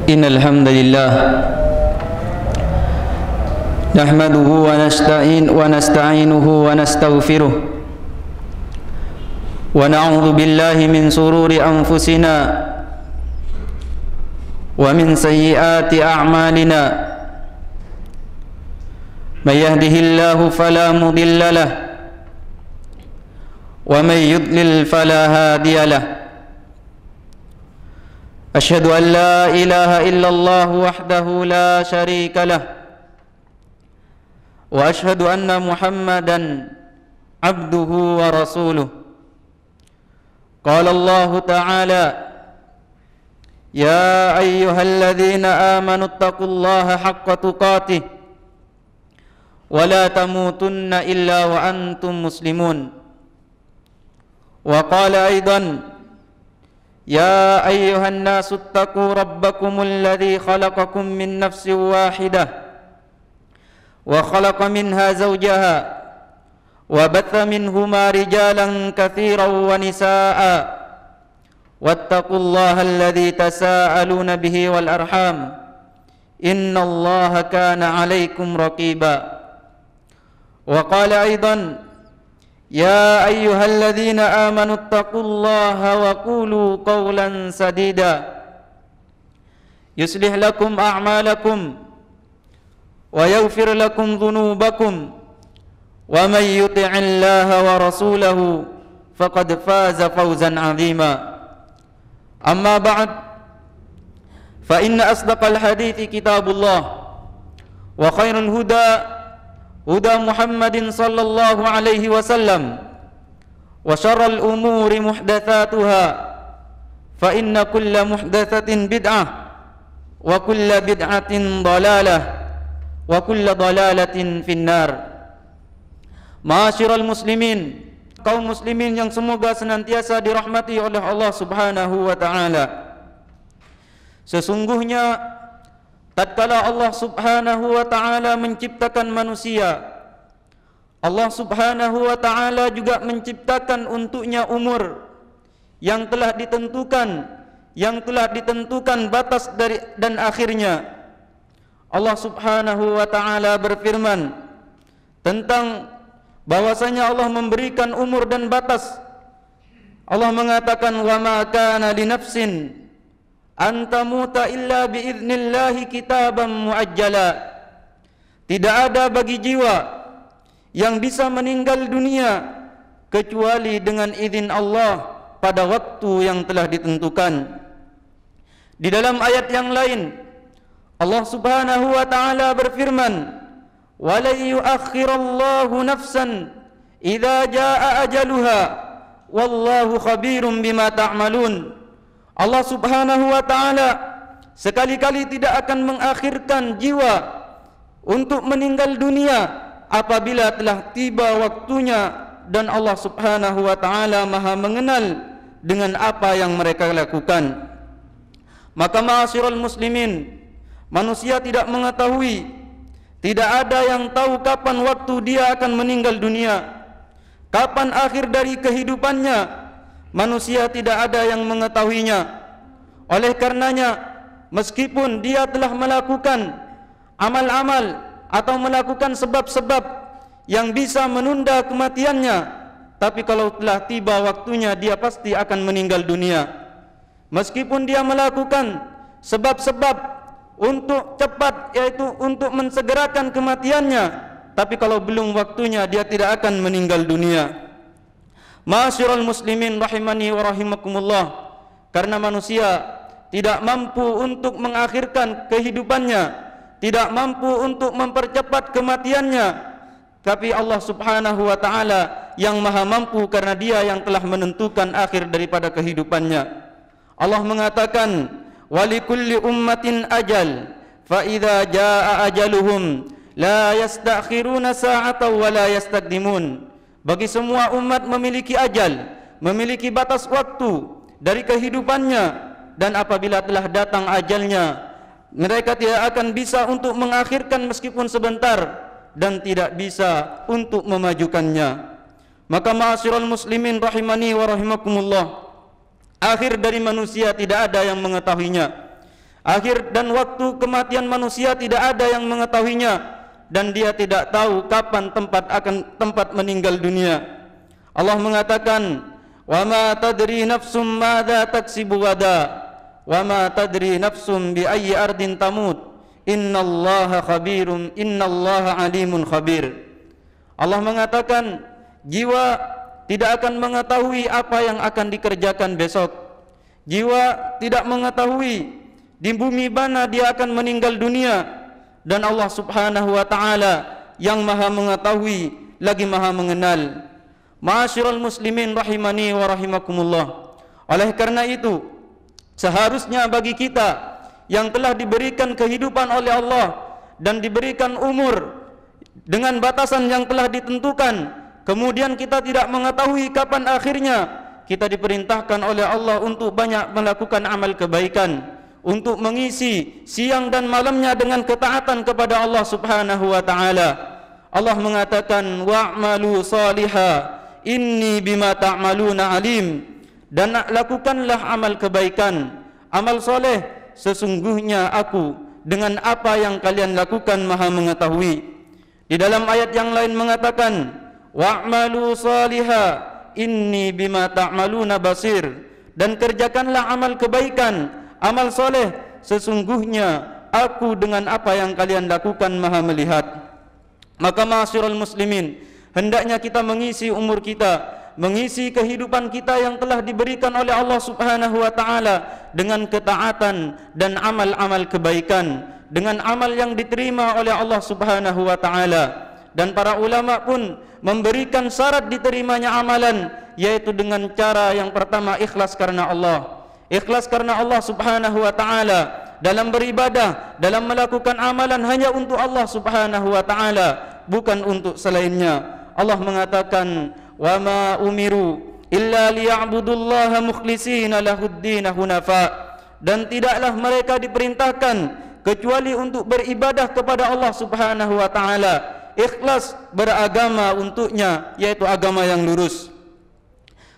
إن الحمد لله نحمده ونستعينه ونستغفره ونعوذ بالله من شرور أنفسنا ومن سيئات أعمالنا من يهده الله فلا مضل له ومن يضلل فلا هادي له أشهد أن لا إله إلا الله وحده لا شريك له وأشهد أن محمدا عبده ورسوله قال الله تعالى يا أيها الذين آمنوا اتقوا الله حق تقاته ولا تموتن إلا وأنتم مسلمون وقال أيضا يا أيها الناس اتقوا ربكم الذي خلقكم من نفس واحدة وخلق منها زوجها وبث منهما رجالا كثيرا ونساء واتقوا الله الذي تساءلون به والأرحام إن الله كان عليكم رقيبا وقال أيضا يا أيها الذين آمنوا اتقوا الله وقولوا قولا سديدا يصلح لكم أعمالكم ويغفر لكم ذنوبكم ومن يطع الله ورسوله فقد فاز فوزا عظيما أما بعد فإن أصدق الحديث كتاب الله وخير الهدى هدى محمد صلى الله عليه وسلم وشر الأمور محدثاتها فإن كل محدثة بدعة وكل بدعة ضلالة وكل ضلالة في النار. Ma'asyiral muslimin, kaum muslimin yang semoga senantiasa dirahmati oleh Allah Subhanahu wa taala. Sesungguhnya tatkala Allah Subhanahu wa taala menciptakan manusia, Allah Subhanahu wa taala juga menciptakan untuknya umur yang telah ditentukan batas dari dan akhirnya. Allah Subhanahu wa taala berfirman tentang bahwasanya Allah memberikan umur dan batas. Allah mengatakan wa ma kana li nafsin antamuta illa biiznillahi kitaban muajjala. Tidak ada bagi jiwa yang bisa meninggal dunia kecuali dengan izin Allah pada waktu yang telah ditentukan. Di dalam ayat yang lain Allah Subhanahu wa taala berfirman wa la yu'akhkhirallahu nafsan idza jaa ajaluha wallahu khabirum bima ta'malun. Allah Subhanahu wa taala sekali-kali tidak akan mengakhirkan jiwa untuk meninggal dunia apabila telah tiba waktunya, dan Allah Subhanahu wa taala Maha mengenal dengan apa yang mereka lakukan. Maka ma'asyiral muslimin, manusia tidak mengetahui, tidak ada yang tahu kapan waktu dia akan meninggal dunia, kapan akhir dari kehidupannya. Manusia tidak ada yang mengetahuinya. Oleh karenanya, meskipun dia telah melakukan amal-amal atau melakukan sebab-sebab yang bisa menunda kematiannya, tapi kalau telah tiba waktunya dia pasti akan meninggal dunia. Meskipun dia melakukan sebab-sebab untuk cepat, yaitu untuk mensegerakan kematiannya, tapi kalau belum waktunya dia tidak akan meninggal dunia. Ma'asyiral muslimin rahimani wa rahimakumullah, karena manusia tidak mampu untuk mengakhirkan kehidupannya, tidak mampu untuk mempercepat kematiannya, tapi Allah Subhanahu wa taala yang Maha mampu karena Dia yang telah menentukan akhir daripada kehidupannya. Allah mengatakan walikulli ummatin ajal fa idza jaa ajaluhum la yastakhiruna sa'atan wa la yastaqdimun. Bagi semua umat memiliki ajal, memiliki batas waktu dari kehidupannya, dan apabila telah datang ajalnya, mereka tidak akan bisa untuk mengakhirkan meskipun sebentar, dan tidak bisa untuk memajukannya. Maka ma'asyiral muslimin rahimani wa rahimakumullah, akhir dari manusia tidak ada yang mengetahuinya. Akhir dan waktu kematian manusia tidak ada yang mengetahuinya, dan dia tidak tahu kapan tempat meninggal dunia. Allah mengatakan, "Wa ma tadri nafsum madza taksibu gada, wa ma tadri nafsum bi ayyi ardin tamut. Innallaha alimun khabir." Allah mengatakan, jiwa tidak akan mengetahui apa yang akan dikerjakan besok. Jiwa tidak mengetahui di bumi mana dia akan meninggal dunia, dan Allah Subhanahu wa taala yang Maha mengetahui lagi Maha mengenal. Ma'asyiral muslimin rahimani wa rahimakumullah. Oleh karena itu, seharusnya bagi kita yang telah diberikan kehidupan oleh Allah dan diberikan umur dengan batasan yang telah ditentukan, kemudian kita tidak mengetahui kapan akhirnya, kita diperintahkan oleh Allah untuk banyak melakukan amal kebaikan, untuk mengisi siang dan malamnya dengan ketaatan kepada Allah Subhanahu wa taala. Allah mengatakan, wa'malu salihah inni bima ta'maluna alim. Dan lakukanlah amal kebaikan, amal soleh, sesungguhnya aku dengan apa yang kalian lakukan Maha mengetahui. Di dalam ayat yang lain mengatakan, wa'malu salihah inni bima ta'maluna basir. Dan kerjakanlah amal kebaikan, amal soleh, sesungguhnya aku dengan apa yang kalian lakukan Maha melihat. Maka ma'asyiral muslimin, hendaknya kita mengisi umur kita, mengisi kehidupan kita yang telah diberikan oleh Allah Subhanahu wa taala dengan ketaatan dan amal-amal kebaikan, dengan amal yang diterima oleh Allah Subhanahu wa taala. Dan para ulama pun memberikan syarat diterimanya amalan, yaitu dengan cara yang pertama, ikhlas karena Allah. Ikhlas karena Allah Subhanahu wa taala dalam beribadah, dalam melakukan amalan hanya untuk Allah Subhanahu wa taala, bukan untuk selainnya. Allah mengatakan, wa ma umiru illa liya'budullaha mukhlishina lahuddin hunafa. Dan tidaklah mereka diperintahkan kecuali untuk beribadah kepada Allah Subhanahu wa taala, ikhlas beragama untuknya, yaitu agama yang lurus.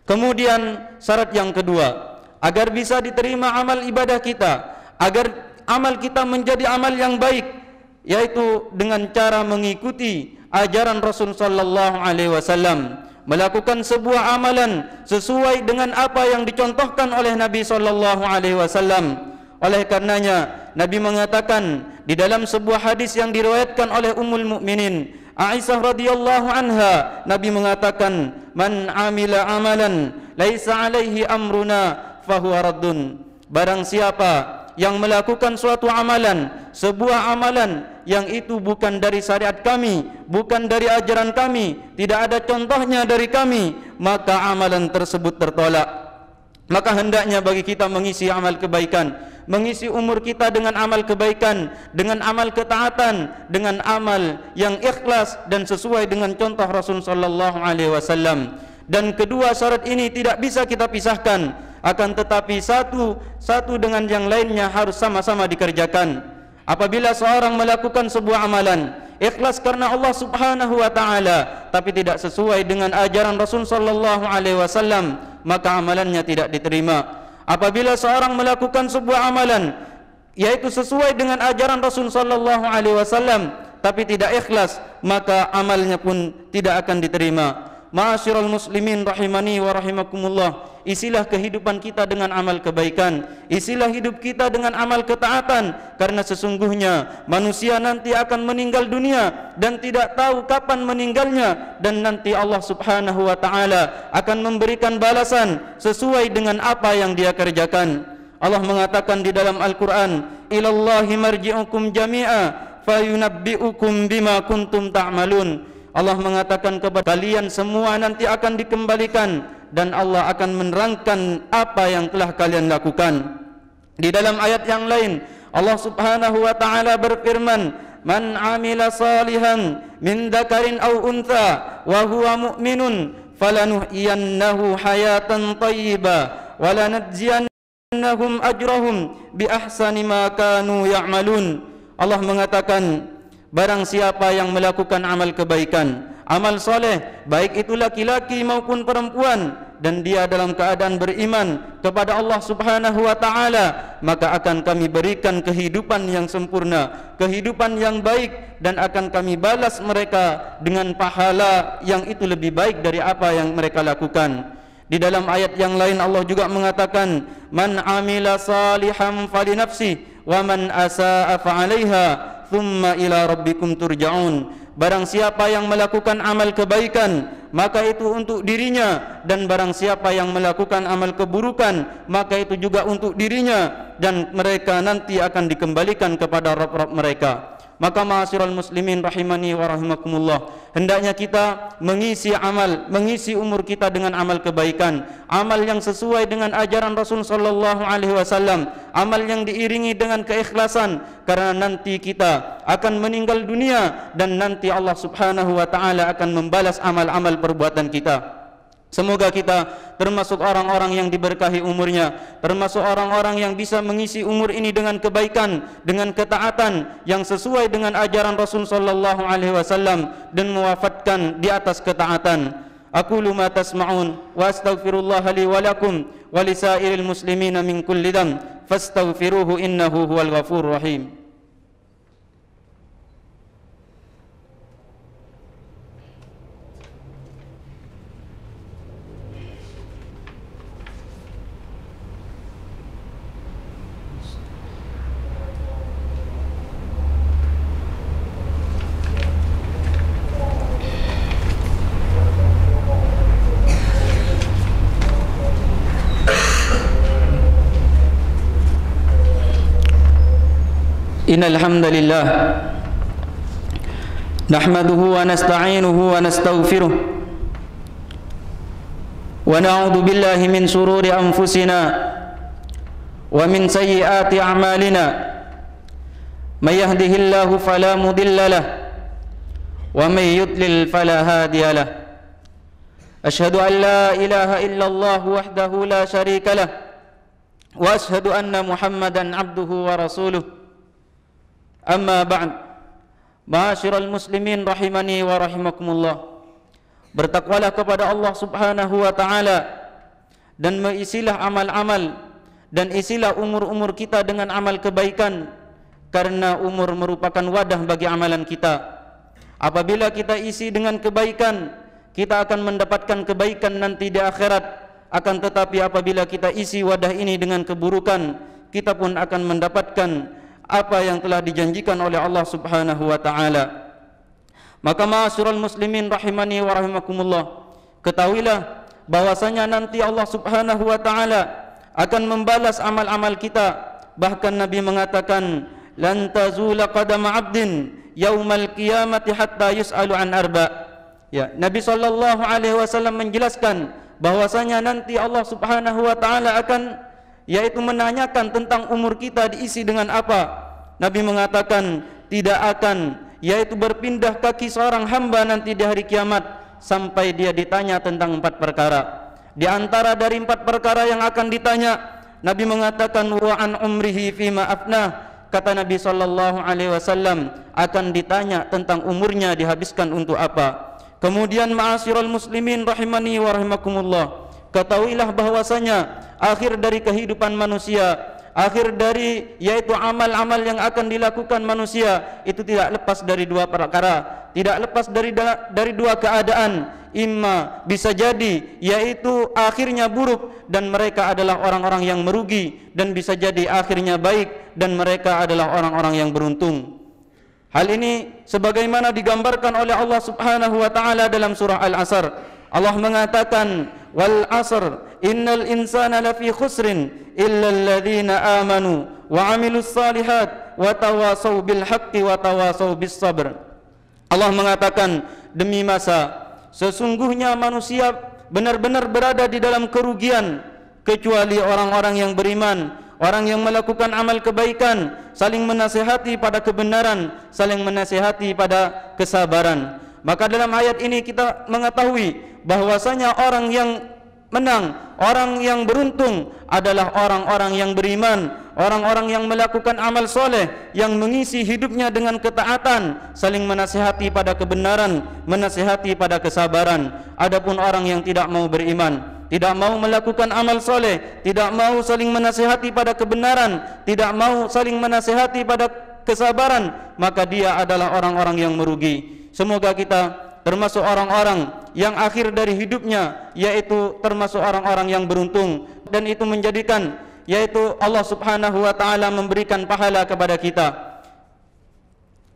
Kemudian syarat yang kedua, agar bisa diterima amal ibadah kita, agar amal kita menjadi amal yang baik, yaitu dengan cara mengikuti ajaran Rasul sallallahu alaihi wasallam, melakukan sebuah amalan sesuai dengan apa yang dicontohkan oleh Nabi sallallahu alaihi wasallam. Oleh karenanya Nabi mengatakan di dalam sebuah hadis yang diriwayatkan oleh Ummul Mukminin Aisyah radhiyallahu anha, Nabi mengatakan, man amila amalan laisa alaihi amruna fahuwa raddun. Barang siapa yang melakukan suatu amalan, sebuah amalan yang itu bukan dari syariat kami, bukan dari ajaran kami, tidak ada contohnya dari kami, maka amalan tersebut tertolak. Maka hendaknya bagi kita mengisi amal kebaikan, mengisi umur kita dengan amal kebaikan, dengan amal ketaatan, dengan amal yang ikhlas dan sesuai dengan contoh Rasul sallallahu alaihi wasallam. Dan kedua syarat ini tidak bisa kita pisahkan, akan tetapi satu dengan yang lainnya harus sama-sama dikerjakan. Apabila seorang melakukan sebuah amalan ikhlas karena Allah Subhanahu wa taala tapi tidak sesuai dengan ajaran Rasul sallallahu alaihi wasallam, maka amalannya tidak diterima. Apabila seorang melakukan sebuah amalan yaitu sesuai dengan ajaran Rasul sallallahu alaihi wasallam tapi tidak ikhlas, maka amalnya pun tidak akan diterima. Ma'asyiral muslimin rahimani wa rahimakumullah, isilah kehidupan kita dengan amal kebaikan, isilah hidup kita dengan amal ketaatan, karena sesungguhnya manusia nanti akan meninggal dunia dan tidak tahu kapan meninggalnya, dan nanti Allah Subhanahu wa taala akan memberikan balasan sesuai dengan apa yang dia kerjakan. Allah mengatakan di dalam Al-Qur'an, ilallahi marji'ukum jami'a fayunabbi'ukum bima kuntum ta'malun. Allah mengatakan kepada kalian semua nanti akan dikembalikan dan Allah akan menerangkan apa yang telah kalian lakukan. Di dalam ayat yang lain Allah Subhanahu wa taala berfirman, man amila salihan min dzakarin aw untha wa huwa mu'minun falanuhyiyannahu hayatan thayyibah wa lanajziyannahum ajrahum bi ahsani ma kanu ya'malun. Allah mengatakan, barang siapa yang melakukan amal kebaikan, amal soleh, baik itu laki-laki maupun perempuan, dan dia dalam keadaan beriman kepada Allah Subhanahu wa taala, maka akan kami berikan kehidupan yang sempurna, kehidupan yang baik, dan akan kami balas mereka dengan pahala yang itu lebih baik dari apa yang mereka lakukan. Di dalam ayat yang lain Allah juga mengatakan, man amila salihan falinafsi wa man asaa fa'alaiha thumma ila rabbikum turja'un. Barang siapa yang melakukan amal kebaikan, maka itu untuk dirinya, dan barang siapa yang melakukan amal keburukan, maka itu juga untuk dirinya, dan mereka nanti akan dikembalikan kepada Rabb-Rabb mereka. Maka ma'asyiral muslimin rahimani wa rahimakumullah, hendaknya kita mengisi mengisi umur kita dengan amal kebaikan, amal yang sesuai dengan ajaran Rasul sallallahu alaihi wasallam, amal yang diiringi dengan keikhlasan, karena nanti kita akan meninggal dunia dan nanti Allah Subhanahu wa taala akan membalas amal-amal perbuatan kita. Semoga kita termasuk orang-orang yang diberkahi umurnya, termasuk orang-orang yang bisa mengisi umur ini dengan kebaikan, dengan ketaatan yang sesuai dengan ajaran Rasul sallallahu alaihi wasallam, dan mewafatkan di atas ketaatan. Aqulu ma tasma'un wa astaghfirullah li wa lakum wa lisairil muslimina min kulli dhanb fastaghfiruhu innahu huwal ghafurur rahim. Innal hamdalillah nahmaduhu wa nasta'inuhu wa nastaghfiruh wa na'udzu billahi min shururi anfusina wa min sayyiati a'malina. May yahdihillahu fala mudilla lahu wa may yudlil fala hadiya lahu. Asyhadu an la ilaha illallah wahdahu la syarika lahu wa asyhadu anna Muhammadan abduhu wa rasuluh. Amma ba'd, ma'asyiral muslimin rahimani wa rahimakumullah, bertakwalah kepada Allah Subhanahu wa taala dan mengisilah amal-amal dan isilah umur-umur kita dengan amal kebaikan, karena umur merupakan wadah bagi amalan kita. Apabila kita isi dengan kebaikan, kita akan mendapatkan kebaikan nanti di akhirat. Akan tetapi apabila kita isi wadah ini dengan keburukan, kita pun akan mendapatkan apa yang telah dijanjikan oleh Allah Subhanahu wa taala. Maka ma'asyiral muslimin rahimani wa rahimakumullah, ketahuilah bahwasanya nanti Allah Subhanahu wa taala akan membalas amal-amal kita. Bahkan Nabi mengatakan, lan tazula qadama 'abdin yaumal qiyamati hatta yus'alu an arba'. Ya, Nabi sallallahu alaihi wasallam menjelaskan bahwasanya nanti Allah Subhanahu wa taala akan yaitu menanyakan tentang umur kita diisi dengan apa. Nabi mengatakan tidak akan yaitu berpindah kaki seorang hamba nanti di hari kiamat sampai dia ditanya tentang 4 perkara. Di antara dari 4 perkara yang akan ditanya, Nabi mengatakan wa an umrihi fima afnah. Kata Nabi sallallahu alaihi wasallam, akan ditanya tentang umurnya dihabiskan untuk apa. Kemudian ma'asyiral muslimin rahimani wa rahimakumullah, ketahuilah bahwasanya akhir dari kehidupan manusia, akhir dari yaitu amal-amal yang akan dilakukan manusia itu tidak lepas dari 2 perkara, tidak lepas dari 2 keadaan. Imma bisa jadi yaitu akhirnya buruk dan mereka adalah orang-orang yang merugi, dan bisa jadi akhirnya baik dan mereka adalah orang-orang yang beruntung. Hal ini sebagaimana digambarkan oleh Allah Subhanahu wa taala dalam surah Al-Asr. Allah mengatakan, wal asr innal insana lafi khusrin illa alladhina amanu wa amilus salihat wa tawasaw bil haqqi wa tawasaw bis sabr. Allah mengatakan, demi masa sesungguhnya manusia benar-benar berada di dalam kerugian kecuali orang-orang yang beriman, orang yang melakukan amal kebaikan, saling menasihati pada kebenaran, saling menasihati pada kesabaran. Maka dalam ayat ini kita mengetahui bahwasanya orang yang menang, orang yang beruntung adalah orang-orang yang beriman, orang-orang yang melakukan amal soleh, yang mengisi hidupnya dengan ketaatan, saling menasihati pada kebenaran, menasihati pada kesabaran. Adapun orang yang tidak mau beriman, tidak mau melakukan amal soleh, tidak mau saling menasihati pada kebenaran, tidak mau saling menasihati pada kesabaran, maka dia adalah orang-orang yang merugi. Semoga kita termasuk orang-orang yang akhir dari hidupnya yaitu termasuk orang-orang yang beruntung, dan itu menjadikan yaitu Allah Subhanahu wa taala memberikan pahala kepada kita.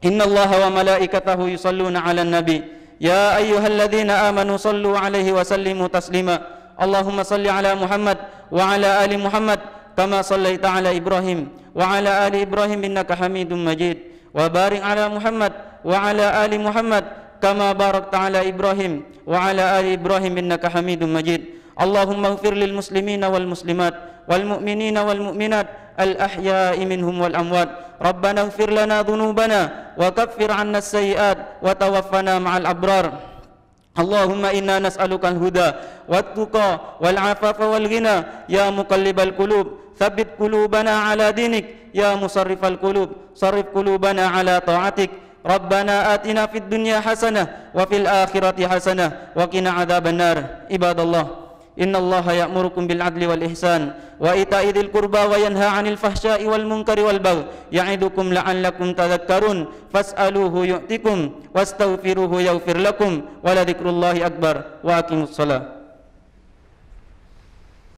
Innallaha wa malaikatahu yusalluna 'alan nabi ya ayyuhalladzina amanu sallu 'alaihi wa sallimu taslima. Allahumma salli 'ala Muhammad wa 'ala ali Muhammad kama sallaita 'ala Ibrahim wa 'ala ali Ibrahim innaka Hamidum Majid. Wa barik 'ala Muhammad wa 'ala ali Muhammad kama barakta 'ala Ibrahim wa 'ala ali Ibrahim innaka Hamidum Majid. Allahumma ighfir lil muslimina wal muslimat wal mu'minina wal mu'minat al ahya'i minhum wal amwat. Rabbana ighfir lana dhunubana wa kaffir 'anna as-sayyi'at wa tawaffana ma'al abrar. Allahumma inna nas'aluka al-huda wat-tuqa wal 'afafa wal ghina ya muqallibal qulub tsabbit qulubana 'ala dinik ya musarrifal qulub sarrif qulubana 'ala ta'atik. Rabbana atina fid dunya hasanah wa fil akhirati hasanah wa qina adzabannar. Ibadallah, innallaha ya'murukum bil adli wal ihsan wa ita'i dzil qurba wa yanha 'anil fahsya'i wal munkari wal baghi ya'idukum la'allakum tadhakkarun. Fas'aluhu yu'tikum wastaghfiruhu yaghfir lakum wa la dzikrullahi akbar wa aqimus shalah.